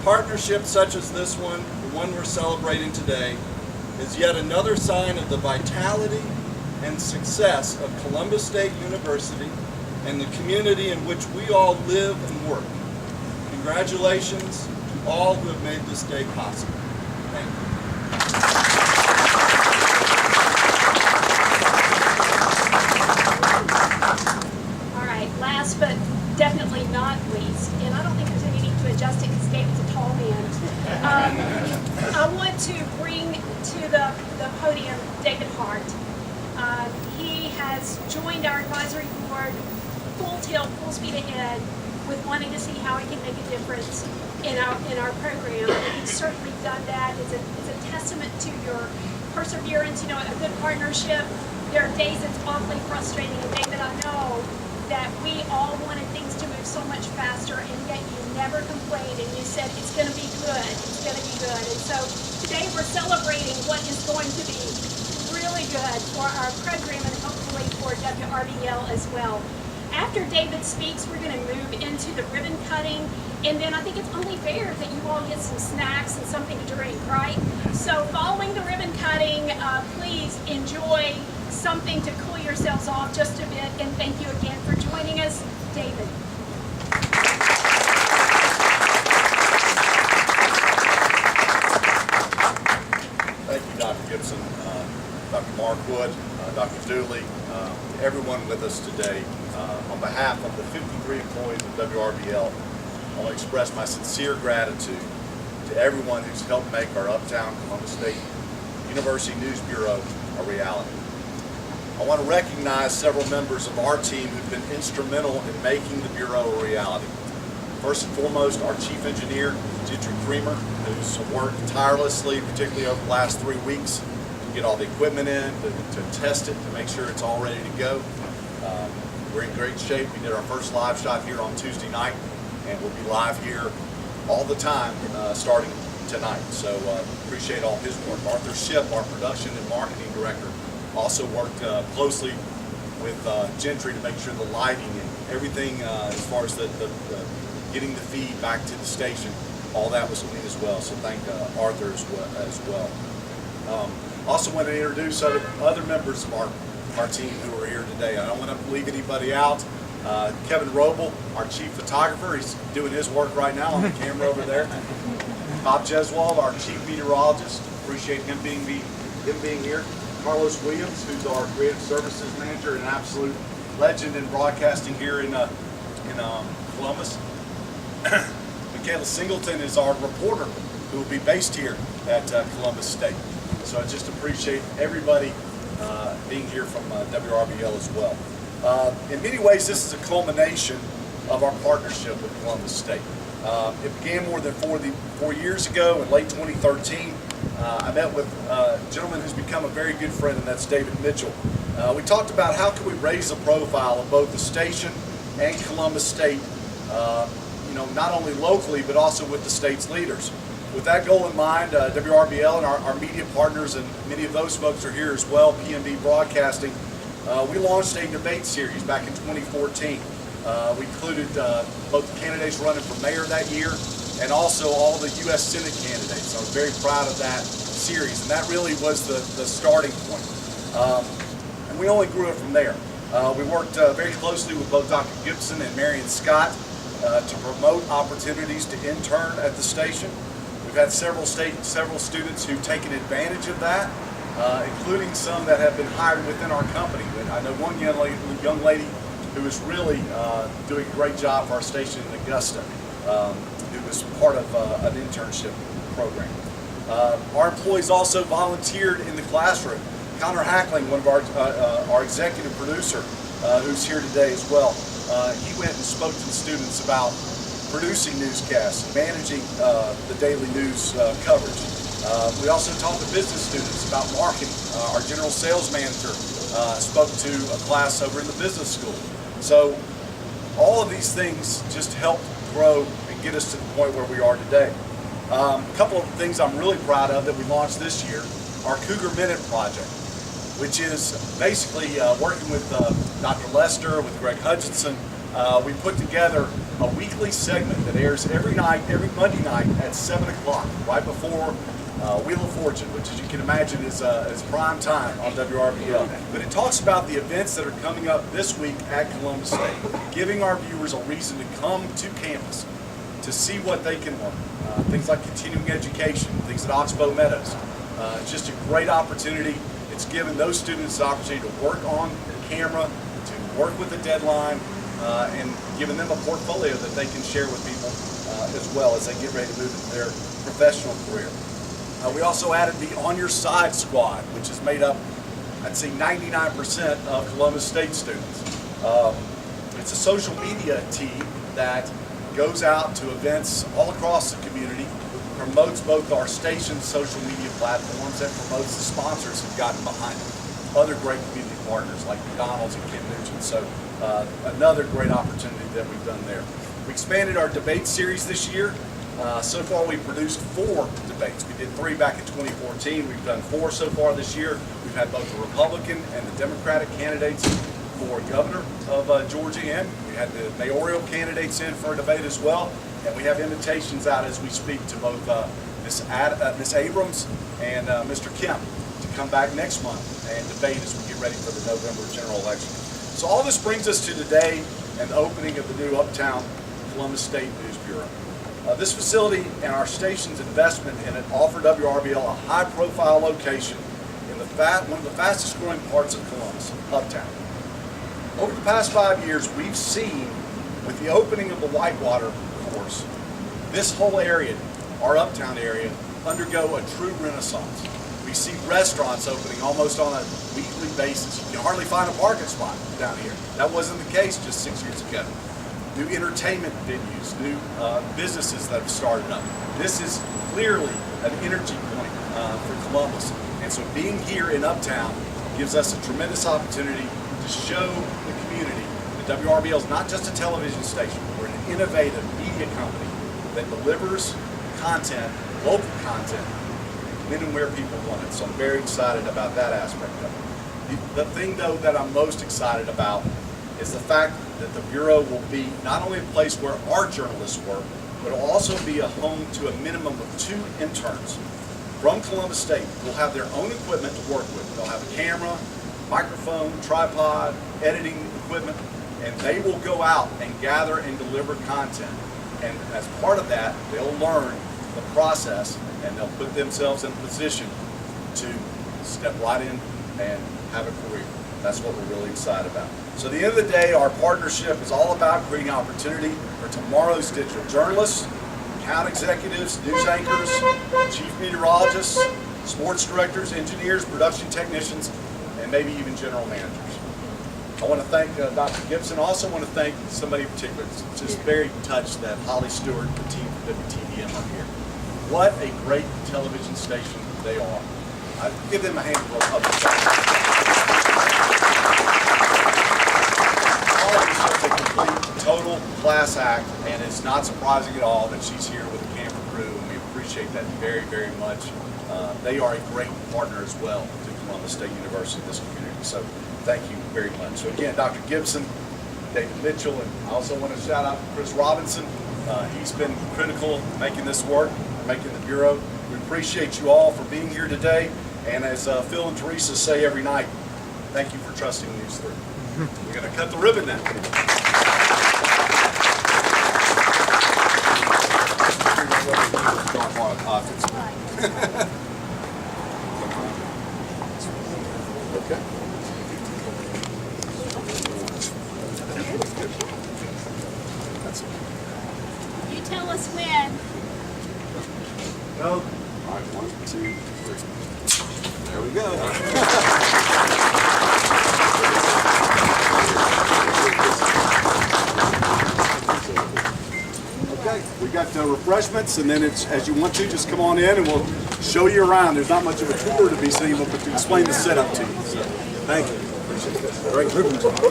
Partnerships such as this one, the one we're celebrating today, is yet another sign of the vitality and success of Columbus State University and the community in which we all live and work. Congratulations to all who have made this day possible. Thank you. All right, last but definitely not least, and I don't think there's any need to adjust it because David's a tall man. I want to bring to the podium David Hart. He has joined our advisory board full tilt, full speed ahead, with wanting to see how he can make a difference in our program. And he's certainly done that. It's a testament to your perseverance, you know, a good partnership. There are days it's awfully frustrating, and David, I know that we all wanted things to move so much faster, and yet you never complained, and you said it's going to be good, it's going to be good. And so today we're celebrating what is going to be really good for our program and hopefully for W.R.B.L as well. After David speaks, we're going to move into the ribbon cutting, and then I think it's only fair that you all get some snacks and something to drink, right? So following the ribbon cutting, please enjoy something to cool yourselves off just a bit, and thank you again for joining us. David. Thank you, Dr. Gibson, Dr. Markwood, Dr. Dooley, everyone with us today. On behalf of the 53 employees of W.R.B.L, I want to express my sincere gratitude to everyone who's helped make our Uptown Columbus State University News Bureau a reality. I want to recognize several members of our team who've been instrumental in making the Bureau a reality. First and foremost, our Chief Engineer, Gentry Creamer, who's worked tirelessly, particularly over the last 3 weeks, to get all the equipment in, to test it, to make sure it's all ready to go. We're in great shape. We did our first live shot here on Tuesday night, and we'll be live here all the time starting tonight. So appreciate all his work. Arthur Shipp, our production and marketing director, also worked closely with Gentry to make sure the lighting and everything as far as the getting the feed back to the station, all that was clean as well. So thank Arthur as well. Also want to introduce other members of our team who are here today. I don't want to leave anybody out. Kevin Roble, our chief photographer, he's doing his work right now on the camera over there. Bob Jeswald, our chief meteorologist, appreciate him being here. Carlos Williams, who's our creative services manager, an absolute legend in broadcasting here in Columbus. Michaela Singleton is our reporter who will be based here at Columbus State. So I just appreciate everybody being here from W.R.B.L as well. In many ways, this is a culmination of our partnership with Columbus State. It began more than 4 years ago in late 2013. I met with a gentleman who's become a very good friend, and that's David Mitchell. We talked about how can we raise the profile of both the station and Columbus State, not only locally, but also with the state's leaders. With that goal in mind, W.R.B.L and our media partners, and many of those folks are here as well, PMB Broadcasting, we launched a debate series back in 2014. We included both the candidates running for mayor that year and also all the U.S. Senate candidates. I was very proud of that series, and that really was the starting point. And we only grew it from there. We worked very closely with both Dr. Gibson and Marion Scott to promote opportunities to intern at the station. We've had several students who've taken advantage of that, including some that have been hired within our company. I know one young lady who is really doing a great job for our station in Augusta, who was part of an internship program. Our employees also volunteered in the classroom. Connor Hackling, one of our executive producer, who's here today as well, he went and spoke to the students about producing newscasts, managing the daily news coverage. We also taught the business students about marketing. Our general sales manager spoke to a class over in the business school. So all of these things just helped grow and get us to the point where we are today. A couple of things I'm really proud of that we launched this year, our Cougar Minute Project, which is basically working with Dr. Lester, with Greg Hutchinson. We put together a weekly segment that airs every night, every Monday night at 7 o'clock, right before Wheel of Fortune, which, as you can imagine, is prime time on W.R.B.L. But it talks about the events that are coming up this week at Columbus State, giving our viewers a reason to come to campus to see what they can learn. Things like continuing education, things at Oxbow Meadows. It's just a great opportunity. It's given those students the opportunity to work on camera, to work with a deadline, and giving them a portfolio that they can share with people as well as they get ready to move into their professional career. We also added the On Your Side squad, which is made up, I'd say 99% of Columbus State students. It's a social media team that goes out to events all across the community, promotes both our station's social media platforms and promotes the sponsors who've gotten behind it. Other great community partners like McDonald's and Ken Nugent. So another great opportunity that we've done there. We expanded our debate series this year. So far we've produced 4 debates. We did 3 back in 2014. We've done 4 so far this year. We've had both the Republican and the Democratic candidates for governor of Georgia in. We had the mayoral candidates in for a debate as well. And we have invitations out as we speak to both Ms. Abrams and Mr. Kemp to come back next month and debate as we get ready for the November general election. So all this brings us to today and the opening of the new Uptown Columbus State News Bureau. This facility and our station's investment in it offer W.R.B.L. a high-profile location in one of the fastest-growing parts of Columbus, Uptown. Over the past 5 years, we've seen, with the opening of the Whitewater course, this whole area, our Uptown area, undergo a true renaissance. We see restaurants opening almost on a weekly basis. You can hardly find a parking spot down here. That wasn't the case just 6 years ago. New entertainment venues, new businesses that have started up. This is clearly an energy point for Columbus. And so being here in Uptown gives us a tremendous opportunity to show the community that W.R.B.L. is not just a television station. We're an innovative media company that delivers content, local content, when and where people want it. So I'm very excited about that aspect of it. The thing, though, that I'm most excited about is the fact that the Bureau will be not only a place where our journalists work, but it'll also be a home to a minimum of 2 interns from Columbus State. They'll have their own equipment to work with. They'll have a camera, microphone, tripod, editing equipment, and they will go out and gather and deliver content. And as part of that, they'll learn the process and they'll put themselves in a position to step right in and have a career. That's what we're really excited about. So at the end of the day, our partnership is all about creating opportunity for tomorrow's digital journalists, account executives, news anchors, chief meteorologists, sports directors, engineers, production technicians, and maybe even general managers. I want to thank Dr. Gibson. I also want to thank somebody in particular. It's just very touched that Holly Stewart and the team from WTVM are here. What a great television station they are. I give them a hand of applause. Such a complete, total class act, and it's not surprising at all that she's here with the camera crew, and we appreciate that very, very much. They are a great partner as well to Columbus State University, this community, so thank you very much. So again, Dr. Gibson, David Mitchell, and I also want to shout out Chris Robinson. He's been critical in making this work, making the Bureau. We appreciate you all for being here today, and as Phil and Teresa say every night, thank you for trusting these three. We're going to cut the ribbon now. Okay. You tell us when. Go. All right, 1, 2, 3. There we go. Okay, we got refreshments, and then it's, as you want to, just come on in and we'll show you around. There's not much of a tour to be seen, but to explain the setup to you. So, thank you. Appreciate it. Great.